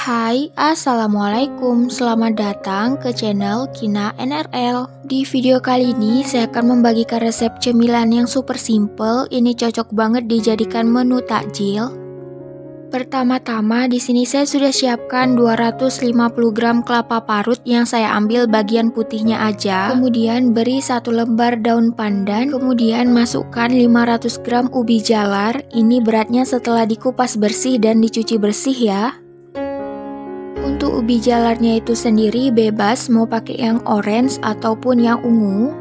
Hai, Assalamualaikum. Selamat datang ke channel Kina NRL. Di video kali ini, saya akan membagikan resep cemilan yang super simple. Ini cocok banget dijadikan menu takjil. Pertama-tama, di sini saya sudah siapkan 250 gram kelapa parut yang saya ambil bagian putihnya aja. Kemudian beri 1 lembar daun pandan. Kemudian masukkan 500 gram ubi jalar. Ini beratnya setelah dikupas bersih dan dicuci bersih ya. Untuk ubi jalarnya itu sendiri bebas mau pakai yang orange ataupun yang ungu.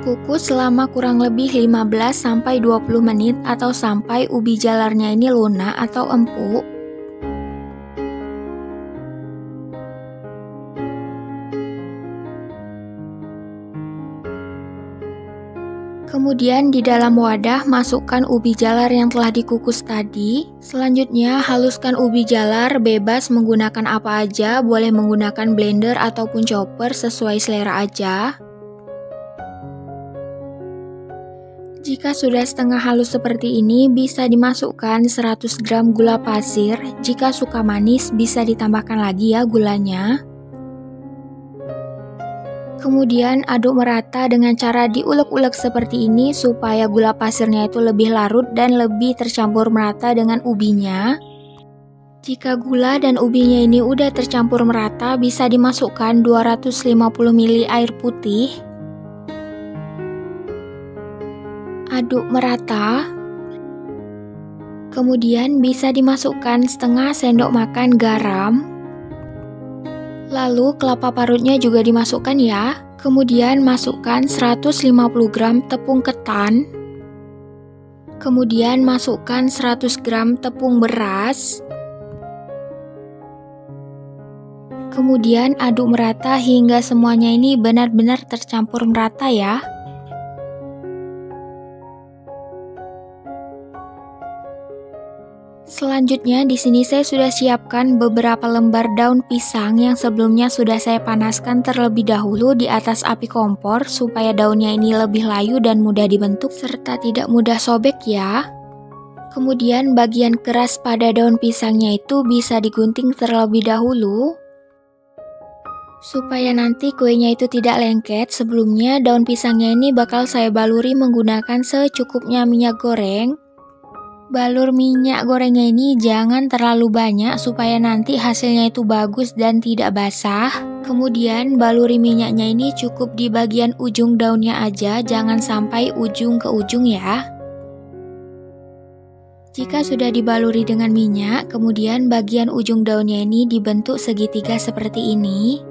Kukus selama kurang lebih 15-20 menit atau sampai ubi jalarnya ini lunak atau empuk. Kemudian di dalam wadah masukkan ubi jalar yang telah dikukus tadi. Selanjutnya haluskan ubi jalar, bebas menggunakan apa aja, boleh menggunakan blender ataupun chopper sesuai selera aja. Jika sudah setengah halus seperti ini, bisa dimasukkan 100 gram gula pasir. Jika suka manis bisa ditambahkan lagi ya gulanya. Kemudian aduk merata dengan cara diulek-ulek seperti ini supaya gula pasirnya itu lebih larut dan lebih tercampur merata dengan ubinya. Jika gula dan ubinya ini udah tercampur merata, bisa dimasukkan 250 ml air putih. Aduk merata. Kemudian bisa dimasukkan setengah sendok makan garam. Lalu kelapa parutnya juga dimasukkan ya. Kemudian masukkan 150 gram tepung ketan. Kemudian masukkan 100 gram tepung beras. Kemudian aduk merata hingga semuanya ini benar-benar tercampur merata ya. Selanjutnya di sini saya sudah siapkan beberapa lembar daun pisang yang sebelumnya sudah saya panaskan terlebih dahulu di atas api kompor supaya daunnya ini lebih layu dan mudah dibentuk serta tidak mudah sobek ya. Kemudian bagian keras pada daun pisangnya itu bisa digunting terlebih dahulu supaya nanti kuenya itu tidak lengket. Sebelumnya daun pisangnya ini bakal saya baluri menggunakan secukupnya minyak goreng. Balur minyak gorengnya ini jangan terlalu banyak supaya nanti hasilnya itu bagus dan tidak basah. Kemudian baluri minyaknya ini cukup di bagian ujung daunnya aja, jangan sampai ujung ke ujung ya. Jika sudah dibaluri dengan minyak, kemudian bagian ujung daunnya ini dibentuk segitiga seperti ini.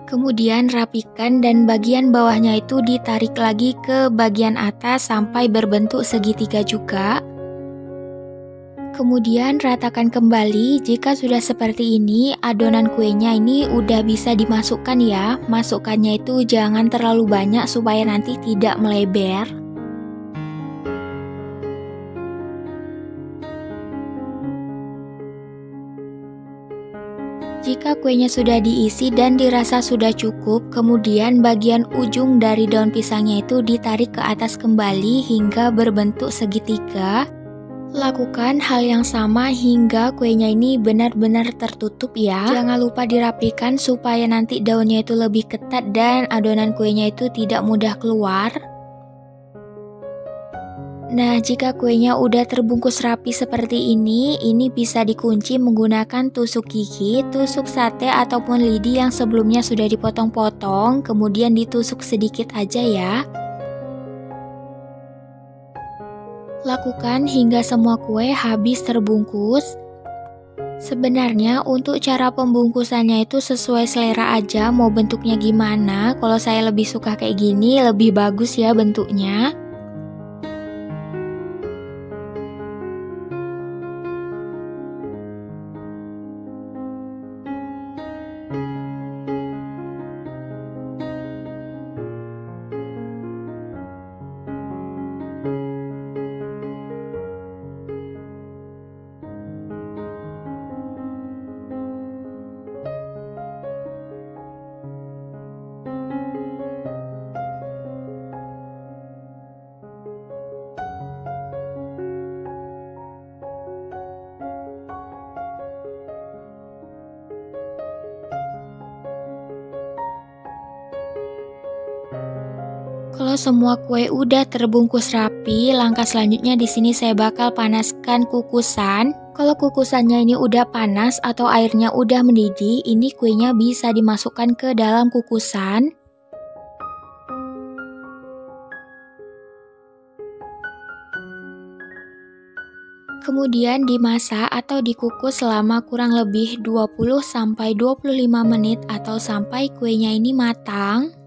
Kemudian rapikan dan bagian bawahnya itu ditarik lagi ke bagian atas sampai berbentuk segitiga juga. Kemudian ratakan kembali. Jika sudah seperti ini, adonan kuenya ini udah bisa dimasukkan ya. Masukkannya itu jangan terlalu banyak supaya nanti tidak melebar. Jika kuenya sudah diisi dan dirasa sudah cukup, kemudian bagian ujung dari daun pisangnya itu ditarik ke atas kembali hingga berbentuk segitiga. Lakukan hal yang sama hingga kuenya ini benar-benar tertutup ya. Jangan lupa dirapikan supaya nanti daunnya itu lebih ketat dan adonan kuenya itu tidak mudah keluar. Nah, jika kuenya udah terbungkus rapi seperti ini bisa dikunci menggunakan tusuk gigi, tusuk sate ataupun lidi yang sebelumnya sudah dipotong-potong, kemudian ditusuk sedikit aja ya. Lakukan hingga semua kue habis terbungkus. Sebenarnya untuk cara pembungkusannya itu sesuai selera aja, mau bentuknya gimana. Kalau saya lebih suka kayak gini, lebih bagus ya bentuknya. Kalau semua kue udah terbungkus rapi, langkah selanjutnya di sini saya bakal panaskan kukusan. Kalau kukusannya ini udah panas atau airnya udah mendidih, ini kuenya bisa dimasukkan ke dalam kukusan. Kemudian dimasak atau dikukus selama kurang lebih 20-25 menit atau sampai kuenya ini matang.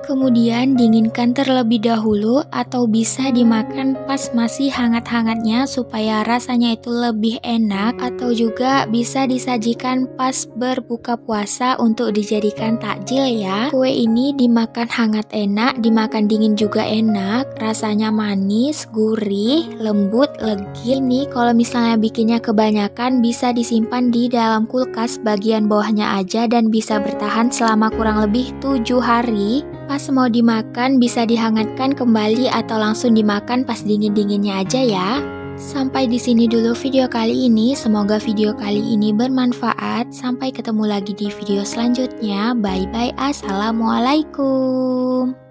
Kemudian dinginkan terlebih dahulu atau bisa dimakan pas masih hangat-hangatnya supaya rasanya itu lebih enak, atau juga bisa disajikan pas berbuka puasa untuk dijadikan takjil ya. Kue ini dimakan hangat enak, dimakan dingin juga enak, rasanya manis, gurih, lembut, legi. Ini kalau misalnya bikinnya kebanyakan bisa disimpan di dalam kulkas bagian bawahnya aja dan bisa bertahan selama kurang lebih 7 hari. Pas mau dimakan bisa dihangatkan kembali atau langsung dimakan pas dingin-dinginnya aja ya. Sampai di sini dulu video kali ini. Semoga video kali ini bermanfaat. Sampai ketemu lagi di video selanjutnya. Bye bye. Assalamualaikum.